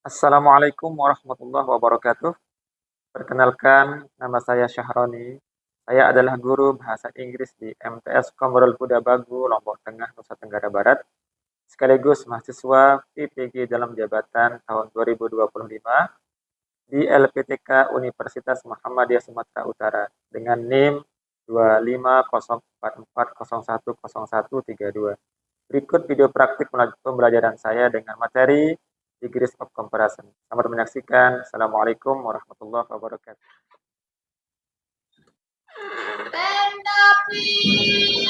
Assalamualaikum warahmatullahi wabarakatuh. Perkenalkan, nama saya Syahroni. Saya adalah guru bahasa Inggris di MTS Komorul Huda Bagu, Lombok Tengah, Nusa Tenggara Barat, sekaligus mahasiswa PPG dalam jabatan tahun 2025 di LPTK Universitas Muhammadiyah Sumatera Utara dengan NIM 25044010132. Berikut video praktik pembelajaran saya dengan materi Degrees of Comparison. Selamat menyaksikan. Assalamualaikum warahmatullahi wabarakatuh. Stand up, please.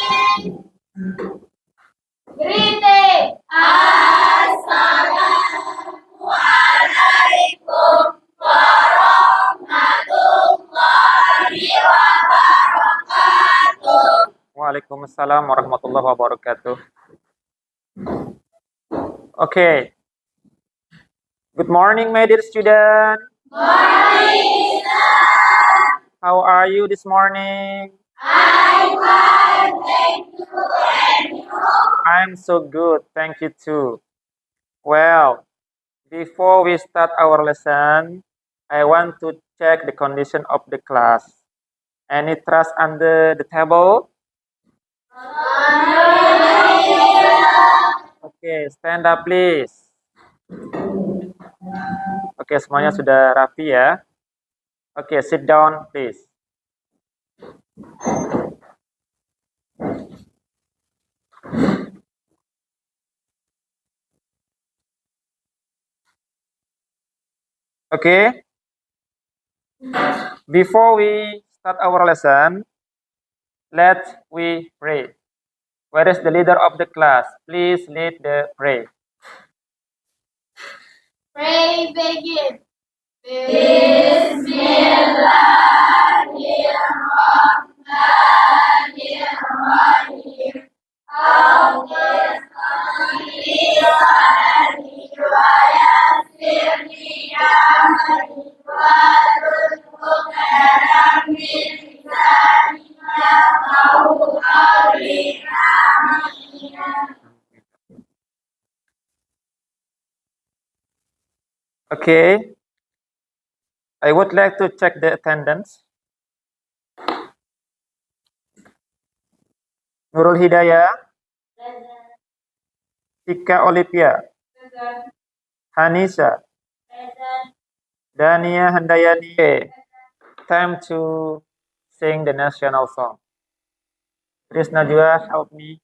Greeting. Assalamualaikum warahmatullahi wabarakatuh. Waalaikumsalam warahmatullahi wabarakatuh. Okay. Good morning, my dear student. Morning, sir. How are you this morning? I'm fine, thank you, and you? I'm so good, thank you too. Well, before we start our lesson, I want to check the condition of the class. Any trash under the table? Okay, stand up please. Oke, semuanya sudah rapi ya. Oke, sit down please. Okay. Before we start our lesson, let's we pray. Where is the leader of the class? Please lead the prayer. Pray begin. Bismillahirrahmanirrahim. Okay. I would like to check the attendance. Nurul Hidayah, Tika Olivia, Hanisa, Dania Handayani. Okay. Time to sing the national song. Please Najwa, help me.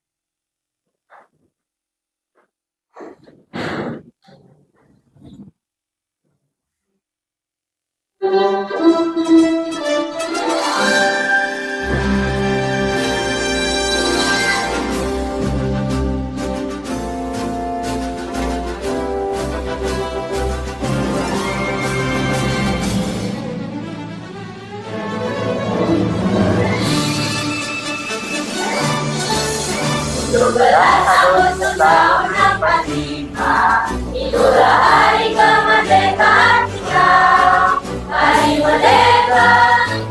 Itulah hari kemerdekaan kita. Hari merdeka,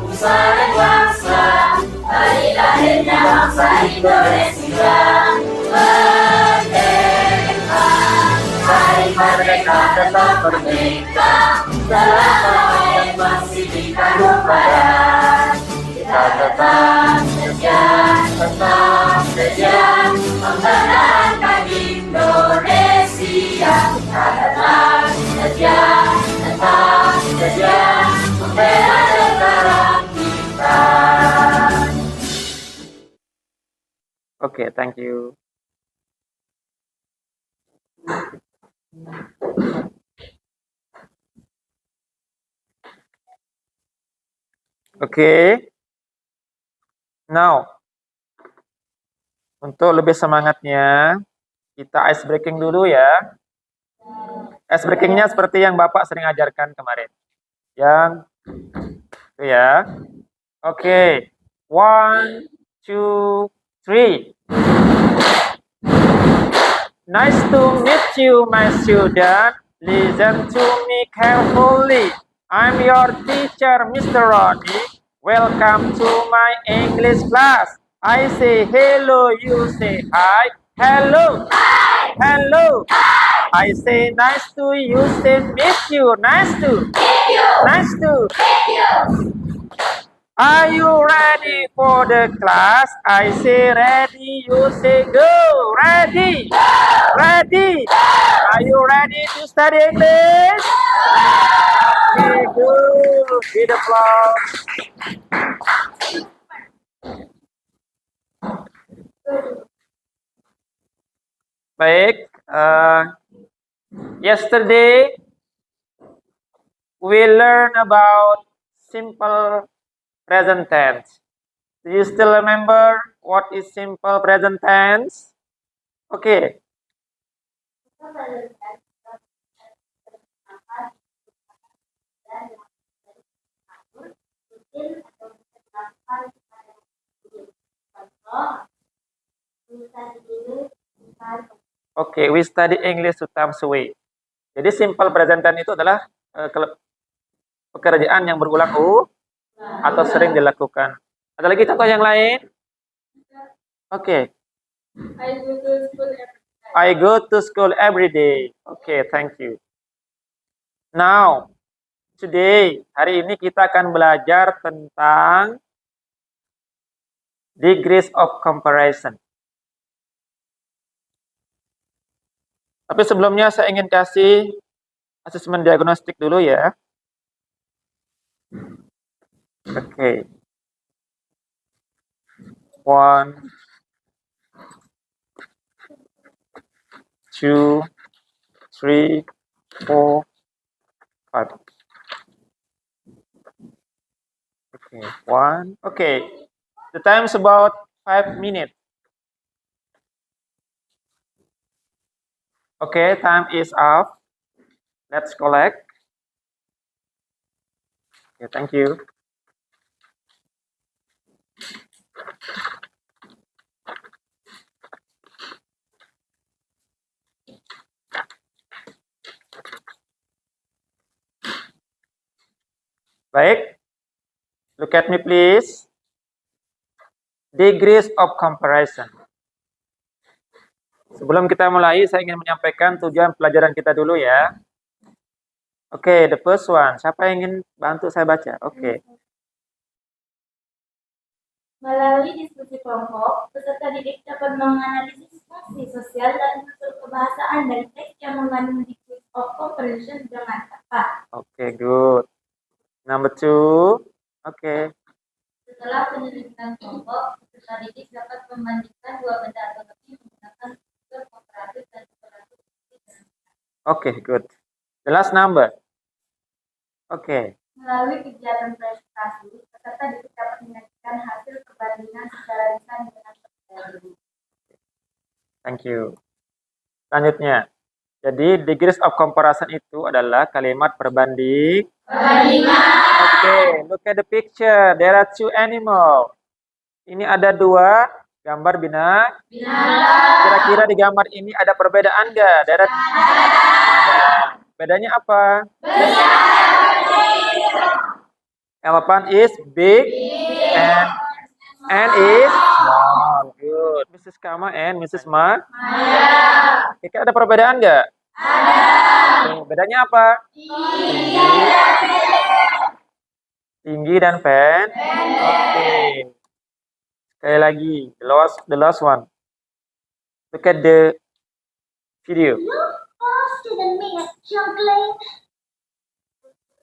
bangsa dan bangsa. Hari lahirnya bangsa Indonesia. Merdeka, hari merdeka tetap merdeka. Selama yang masih di kandung badan. Kita tetap setia, mempertahankan Indonesia. Kita tetap setia, membela negara kita. Okay, thank you. Okay. Now, untuk lebih semangatnya, kita ice breaking dulu ya. Ice breakingnya seperti yang Bapak sering ajarkan kemarin. Yang itu ya. Oke. 1, 2, 3. Nice to meet you, my student. Listen to me carefully. I'm your teacher, Mr. Ronnie. Welcome to my English class. I say hello, you say hi. Hello. Hi. Hello. Hi. I say nice to you, say meet you. Nice to. Nice to. Are you ready for the class? I say ready, you say go. Ready. Ready. Are you ready to study English? Okay, good. Give applause. Baik, yesterday we learn about simple present tense. Do you still remember what is simple present tense? Okay. Okay, we study English two times a week. Jadi simple present tense itu adalah pekerjaan yang berulang atau sering dilakukan. Ada lagi contoh yang lain? Oke. I go to school every day. Okay, thank you. Now, today, hari ini kita akan belajar tentang degrees of comparison. Tapi sebelumnya saya ingin kasih asesmen diagnostik dulu ya. Oke. 1, 2, 3, 4, 5. Okay, 1. Okay. The time is about 5 minutes. Okay, time is up. Let's collect. Okay, thank you. Baik. Look at me please. Degrees of comparison. Sebelum kita mulai, saya ingin menyampaikan tujuan pelajaran kita dulu ya. Oke, the first one. Siapa yang ingin bantu saya baca? Oke. Melalui diskusi kelompok, peserta didik dapat menganalisis fungsi sosial dan unsur kebahasaan dari teks yang mengandung degrees of comparison dengan tepat. Oke, good. Number 2. Oke. Setelah penyelidikan kelompok, peserta didik dapat membandingkan dua benda atau lebih menggunakan unsur komparatif dan komparatif. Oke, good. The last number. Oke. Melalui kegiatan presentasi, peserta didik dapat menyajikan hasil perbandingan secara lisan dengan peserta didik. Thank you. Selanjutnya. Jadi, degrees of comparison itu adalah kalimat perbandingan. Okay, look at the picture. There are 2 animals. Ini ada 2 gambar binatang. Kira-kira di gambar ini ada perbedaan nggak? Ada. Bedanya apa? Elephant is big and is small. Good. Mrs. Kama and Mrs. Ma. Kira ada perbedaan nggak? Ada. Bedanya apa? Tinggi dan pendek. Oke. Sekali lagi, the last one. Look at the video. Faster than me at juggling.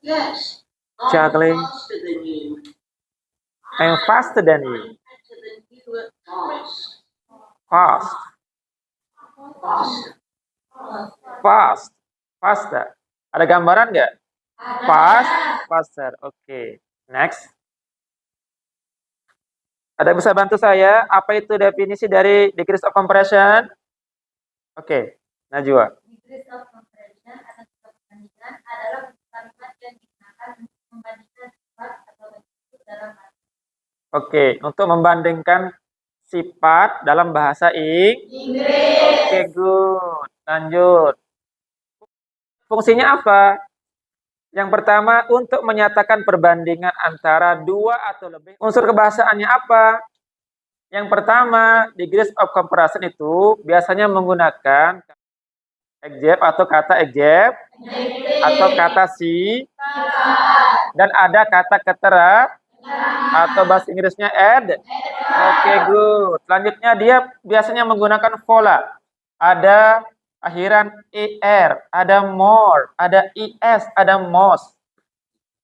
Yes. Juggling. Faster than you. I'm faster than you. Faster than you at fast. Fast. Faster. Fast. Faster. Ada gambaran nggak? Fast. Faster. Oke. Next. Ada yang bisa bantu saya? Apa itu definisi dari degrees of comparison? Oke. Najwa. Degrees of comparison atau perbandingan adalah kalimat yang digunakan untuk membandingkan sifat atau bentuk dalam bahasa. Oke, untuk membandingkan sifat dalam bahasa Inggris. Oke, good. Lanjut. Fungsinya apa? Yang pertama, untuk menyatakan perbandingan antara 2 atau lebih. Unsur kebahasaannya apa? Yang pertama, degrees of comparison itu biasanya menggunakan Adjective atau kata adjective atau kata si, dan ada kata ketera atau bahasa Inggrisnya add. Oke, good. Selanjutnya dia biasanya menggunakan vola. Ada akhiran er, ada more, ada is, ada most.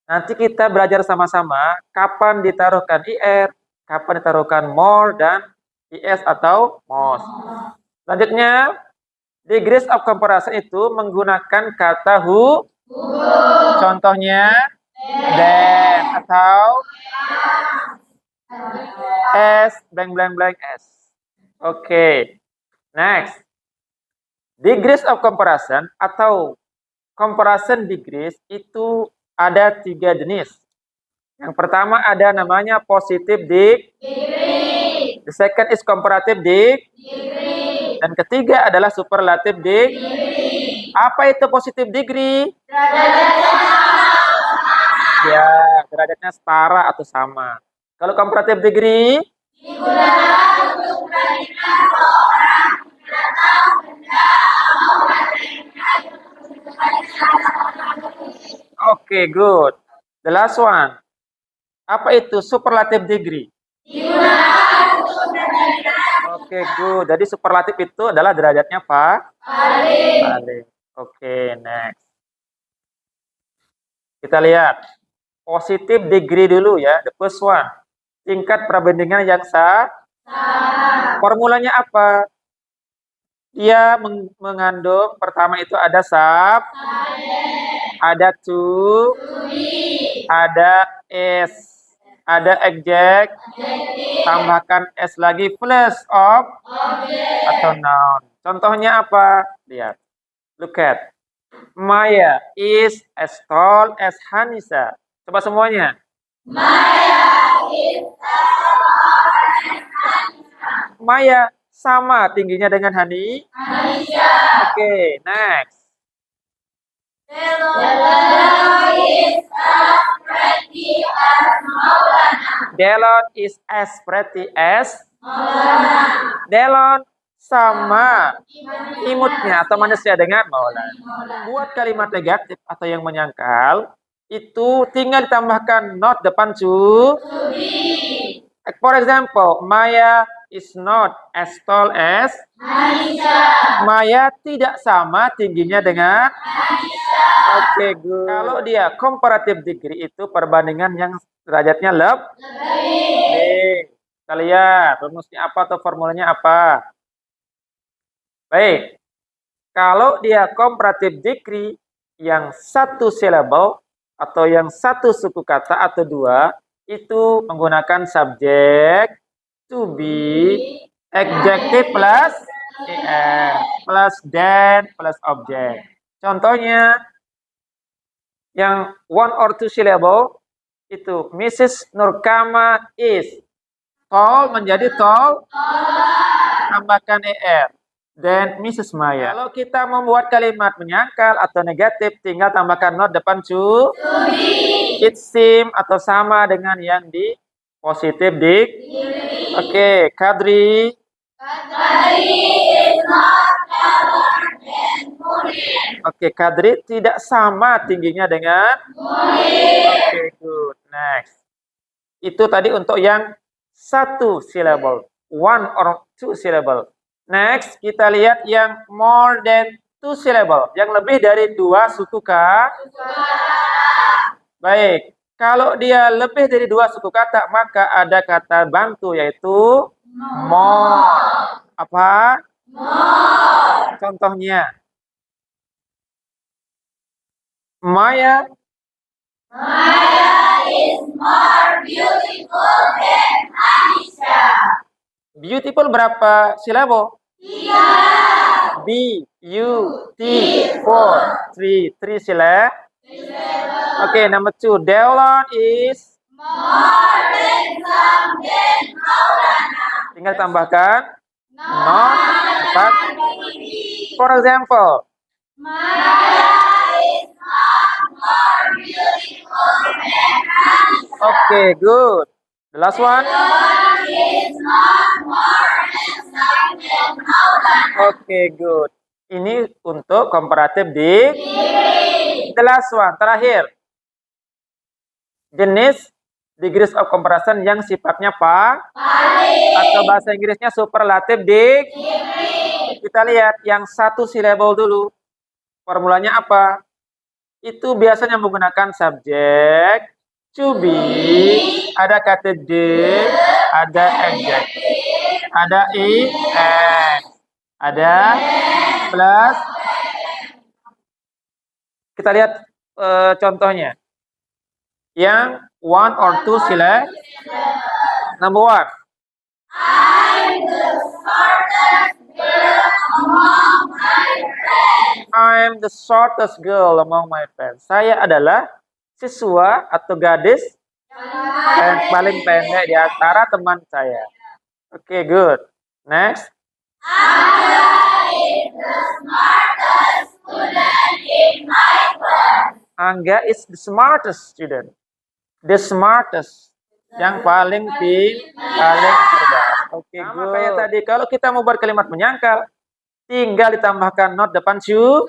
Nanti kita belajar sama-sama kapan ditaruhkan er, kapan ditaruhkan more dan is atau most. Selanjutnya, degrees of comparison itu menggunakan kata who. Contohnya then atau as blank blank blank as. Oke. Next. Degrees of comparison atau comparison degrees itu ada 3 jenis. Yang pertama ada namanya positive degree. The second is comparative degree. Dan ketiga adalah superlative degree. Apa itu positive degree? Ya, derajatnya setara atau sama. Kalau comparative degree? Digunakan untuk perbandingan seorang atau benda Oke, good. The last one. Apa itu superlative degree? Digunakan untuk perbandingan. Oke, good. Jadi superlatif itu adalah derajatnya apa? Paling. Oke, next. Kita lihat. Positive degree dulu ya. The first one. Tingkat perbandingan yang sama. Formulanya apa? Dia mengandung pertama itu ada sub, ada to, ada is, ada adjective, tambahkan s lagi plus of atau noun. Contohnya apa? Lihat. Look at. Maya is as tall as Hanisa. Coba semuanya. Maya is as tall as Hanisa. Maya sama tingginya dengan Hanisa. Oke, next. Delon is as pretty as Maulana. Delon sama imutnya atau manusia dengan Maulana. Buat kalimat negatif atau yang menyangkal itu tinggal ditambahkan not depan to be. For example, Maya is not as tall as Hanisa. Maya tidak sama tingginya dengan Hanisa. Oke, good. Kalau dia comparative degree itu perbandingan yang derajatnya lebih. Kita lihat rumusnya apa atau formulanya apa. Baik. Kalau dia comparative degree yang satu syllable atau yang satu suku kata atau dua itu menggunakan subjek, to be, adjective plus er, plus then, plus object. Contohnya, yang one or two syllable, itu Mrs. Nurkama is. Tall menjadi tall, tambahkan er. Then Mrs. Maya. Kalau kita membuat kalimat menyangkal atau negatif, tinggal tambahkan not depan to be. It seem atau sama dengan yang di positive degree. Oke, Kadri. Kadri is not taller than Munir. Oke, Kadri tidak sama tingginya dengan Munir. Oke, good. Next. Itu tadi untuk yang satu syllable. One or two syllable. Next, kita lihat yang more than two syllable. Yang lebih dari dua suku kata. Baik. Kalau dia lebih dari dua suku kata, maka ada kata bantu yaitu more. Apa? More. Contohnya. Maya. Maya is more beautiful than Anisha. Beautiful berapa syllable? 3. B, U, T, 4. 3 syllable. Okay, number 2. Delon is more handsome than Maulana. Tinggal tambahkan not. For example, Maya is not more beautiful than Anisha. Okay, good. The last one. Delon is not more handsome than Maulana. Okay, good. Ini untuk comparative degree. The last one, terakhir. Jenis degrees of comparison yang sifatnya atau bahasa Inggrisnya superlative degree. Kita lihat yang satu syllable dulu. Formulanya apa? Itu biasanya menggunakan subjek, to be, ada kata did, ada adjective, ada is, ada plus. Kita lihat contohnya. Yang one or two syllable. Number one. I'm the shortest girl among my friends. I'm the shortest girl among my friends. Saya adalah siswa atau gadis yang paling pendek di antara teman saya. Oke, good. Next. Angga is the smartest student. The smartest. Yang paling paling cerdas. Oke, good. Kayak tadi, kalau kita mau buat kalimat menyangkal, tinggal ditambahkan not depan to.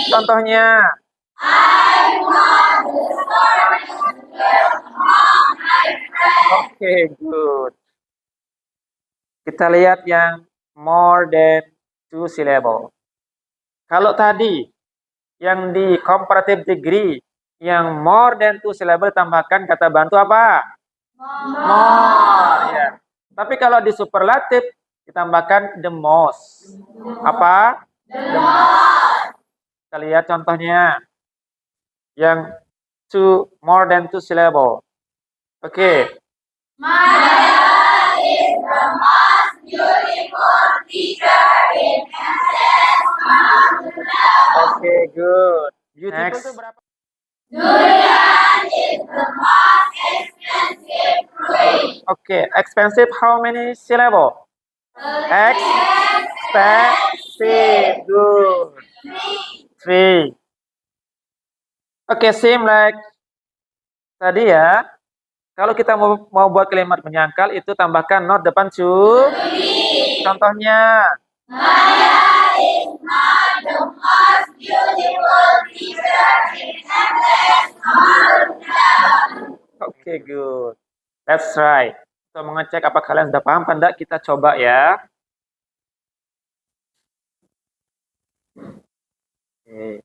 Contohnya. I'm not the smartest girl among my friends. Oke, good. Kita lihat yang more than two syllable. Kalau tadi yang di comparative degree yang more than two syllable tambahkan kata bantu apa? More. Ya. Tapi kalau di superlative ditambahkan the most. Apa? The most. Kita lihat contohnya. Yang more than two syllable. Oke. Maya is the most beautiful teacher in MTS. Oke, good. Next. Durian is the most expensive fruit. Okay, expensive. How many syllable? Expensive. Good. Three. Okay, same like tadi ya. Kalau kita mau buat kalimat menyangkal itu tambahkan not depan to. Contohnya. Maya is not the most beautiful teacher in MTS. Okay, good. That's right. Untuk mengecek apa kalian sudah paham apa enggak, kita coba ya. Okay.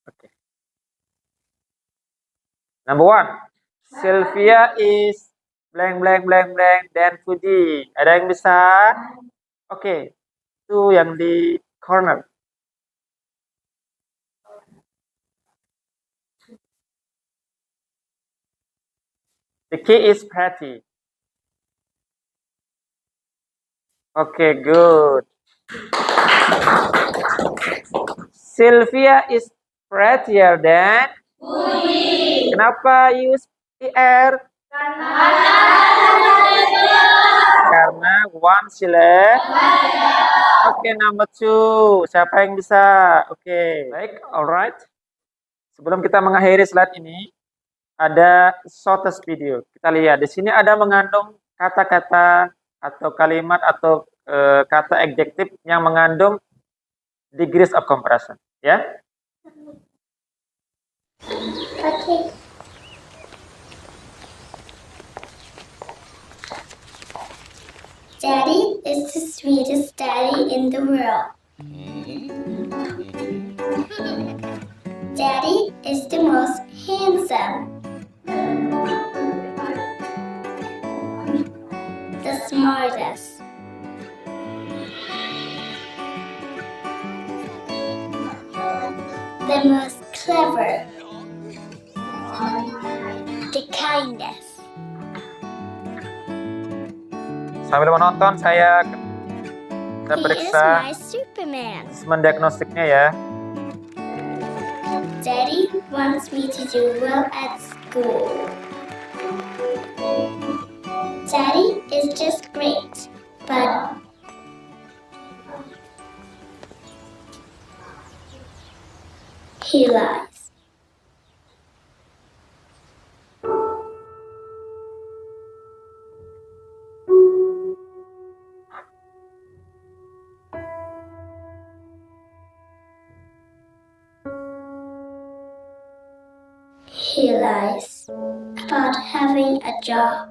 Okay. Number one, Sylvia is blank blank blank blank dan Fuji. Ada yang bisa? Oke. Itu yang di corner. The key is pretty. Okay, good. Sylvia is prettier than Fuji. Kenapa use er? Karena one syllable. Oke, number two. Siapa yang bisa? Oke. Baik, alright. Sebelum kita mengakhiri slide ini, ada shortest video. Kita lihat. Di sini ada mengandung kata-kata atau kalimat atau kata adjektif yang mengandung degrees of comparison. Ya? Okay. Daddy is the sweetest daddy in the world. Daddy is the most handsome. The smartest. The most clever. The kindest. Sambil menonton saya He is periksa my Superman. mendiagnostiknya ya. Daddy wants me to do well at school. Daddy is just great, but he lies. He lies about having a job.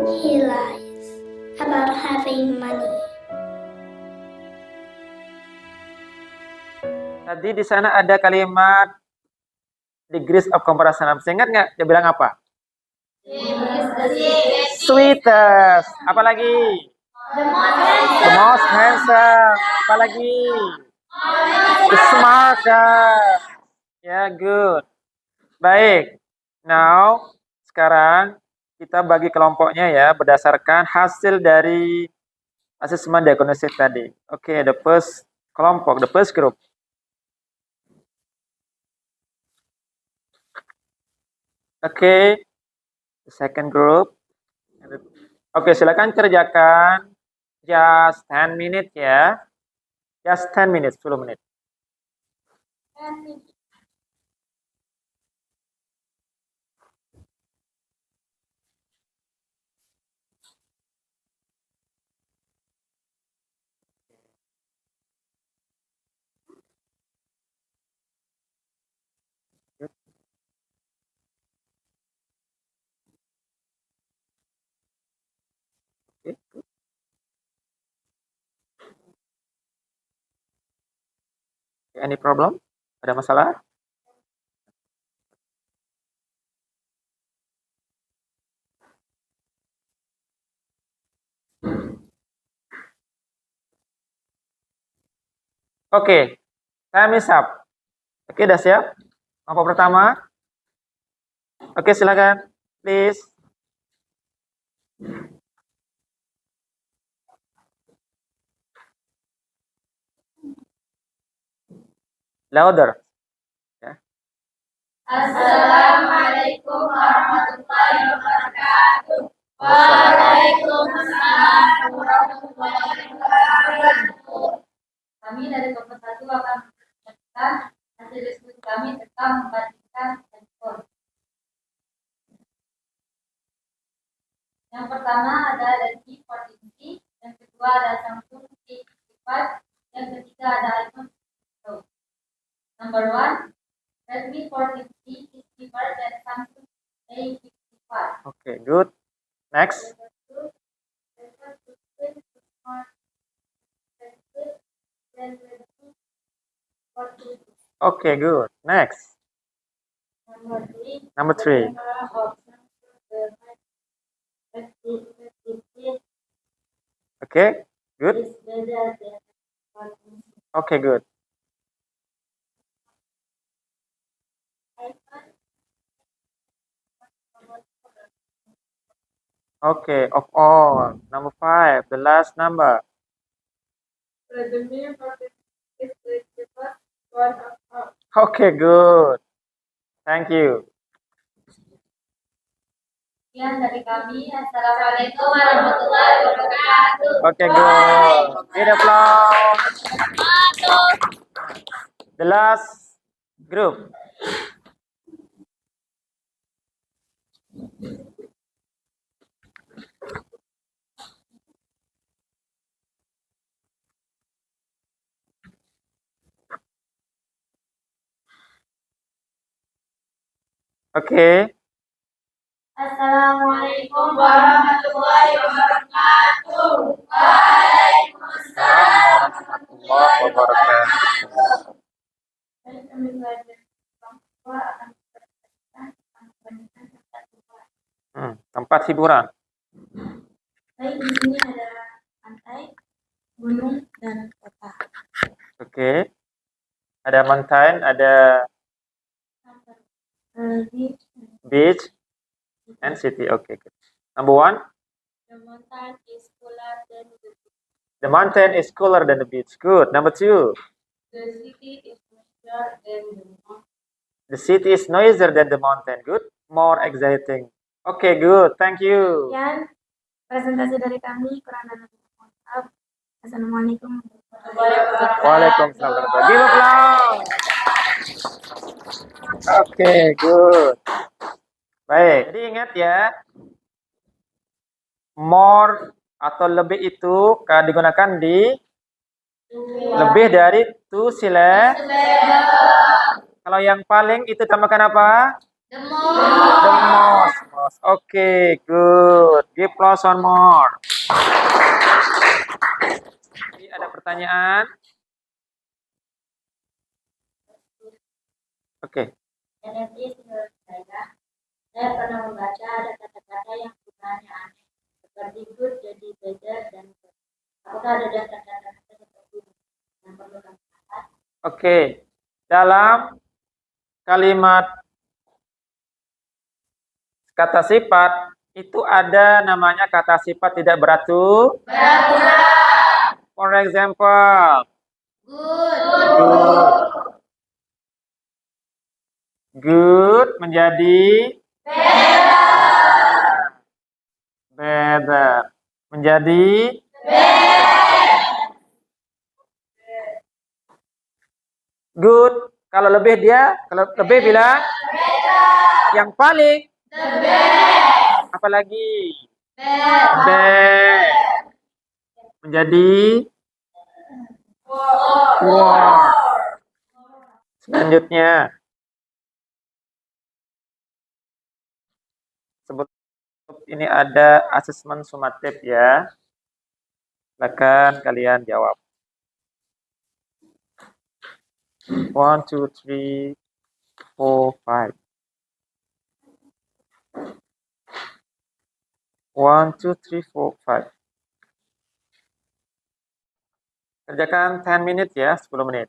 He lies about having money. Tadi di sana ada kalimat degrees of comparison. Bisa ingat nggak? Dia bilang apa? Sweetest. Apa lagi? The most handsome. Apa lagi? The smartest. Ya, good. Baik. Now, sekarang kita bagi kelompoknya ya berdasarkan hasil dari asesmen diagnosis tadi. Oke, the first kelompok, the first group. Oke, the second group. Oke, silakan kerjakan just 10 minutes ya. Just 10 minutes, 10 menit. Oke. Any problem? Ada masalah? Oke, time is up. Oke, udah siap? Kelompok pertama. Oke, silakan. Please. Louder. Ya. Assalamualaikum warahmatullahi wabarakatuh. Waalaikumsalam warahmatullahi wabarakatuh. Kami dari kelompok 1 akan menjelaskan hasil diskusi kami tentang membandingkan handphone. Yang pertama ada Redmi 14C, yang kedua ada Samsung A55, yang ketiga ada iPhone Pro. Number 1, Redmi 14C is cheaper than Samsung A55. Oke, good. Next. Oke, good. Next. Number 3. Oke, good. Oke, good. Okay, of all, number 5, the last number. Okay, good. Thank you. Sekian dari kami. Assalamualaikum warahmatullahi wabarakatuh. Okay, good. Big applause. The last group. Okay. Assalamualaikum warahmatullahi wabarakatuh. Waalaikumsalam warahmatullahi wabarakatuh. Baik, kami belajar bahwa akan berdasarkan membandingkan tempat hiburan. Tempat hiburan. Baik, di sini ada pantai, gunung, dan kota. Oke. Ada mountain, ada beach, and city. Okay, good. Number 1. The mountain is cooler than the beach. The mountain is cooler than the beach. Good. Number 2. The city is noisier than the mountain. The city is noisier than the mountain. Good. More exciting. Okay, good. Thank you. Sekian presentasi dari kami. Kurang dan lebih mohon maaf. Assalamualaikum warahmatullahi wabarakatuh. Waalaikumsalam. Give applause. Okay, good. Baik. Jadi ingat ya, more atau lebih itu digunakan di Lebih dari 2 syllable. Kalau yang paling itu tambahkan apa? The The most. Oke, good. Give applause one more. Jadi ada pertanyaan? Oke. Saya pernah membaca ada kata-kata yang gunanya aneh, seperti good jadi better dan good. Apakah ada dasar kata-kata seperti ini yang perlu kami lihat? Oke. Dalam kalimat kata sifat itu ada namanya kata sifat tidak beraturan. For example, good menjadi better. Menjadi good. Kalau lebih bilang yang paling. Apalagi best. Menjadi worst. Selanjutnya ini ada asesmen sumatif ya. Silakan kalian jawab. 1, 2, 3, 4, 5. 1, 2, 3, 4, 5. Kerjakan 10 menit ya, 10 menit.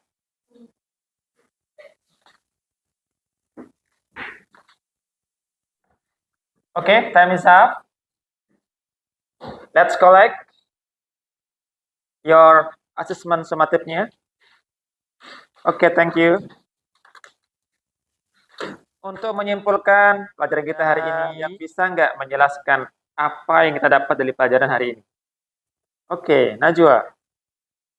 Oke, time is up. Let's collect your assessment summative-nya. Oke, thank you. Untuk menyimpulkan pelajaran kita hari ini, bisa nggak menjelaskan apa yang kita dapat dari pelajaran hari ini? Oke, Najwa.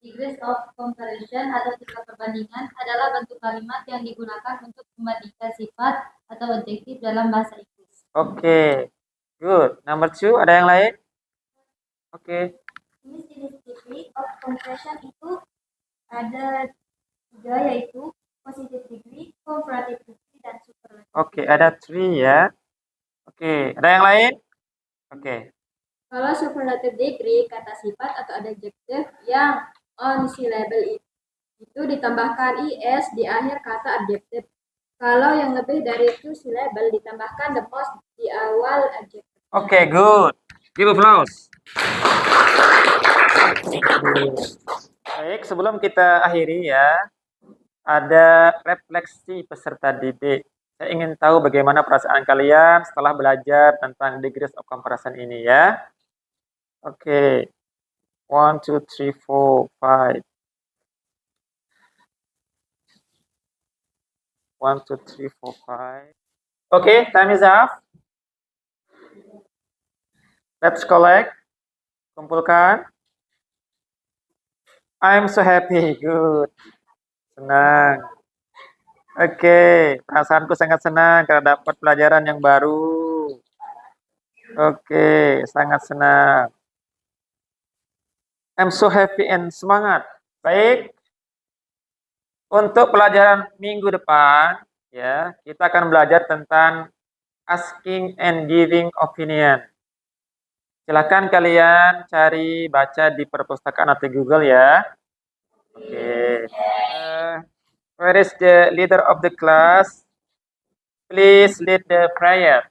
Degrees of comparison atau tingkat perbandingan adalah bentuk kalimat yang digunakan untuk membandingkan sifat atau adjektif dalam bahasa Inggris. Oke, good. Number 2, ada yang lain? Oke. Jenis degree of comparison itu ada 3, yaitu positive degree, comparative degree, dan superlative. Oke, ada 3 ya. Oke, ada yang lain? Oke. Kalau superlative degree, kata sifat atau adjektif yang on syllable itu ditambahkan is di akhir kata adjektif. Kalau yang lebih dari 2 syllable ditambahkan the most di awal adjektif. Oke, good. Give applause. Baik, sebelum kita akhiri ya, ada refleksi peserta didik. Saya ingin tahu bagaimana perasaan kalian setelah belajar tentang degrees of comparison ini ya. Oke. 1, 2, 3, 4, 5. 1, 2, 3, 4, 5. Oke, time is up. Let's collect. Kumpulkan. I'm so happy. Good. Senang. Oke, perasaanku sangat senang karena dapat pelajaran yang baru. Oke, sangat senang. I'm so happy and semangat. Baik. Untuk pelajaran minggu depan, ya, kita akan belajar tentang asking and giving opinion. Silakan kalian cari baca di perpustakaan atau Google ya. Oke. Where is the leader of the class? Please lead the prayer.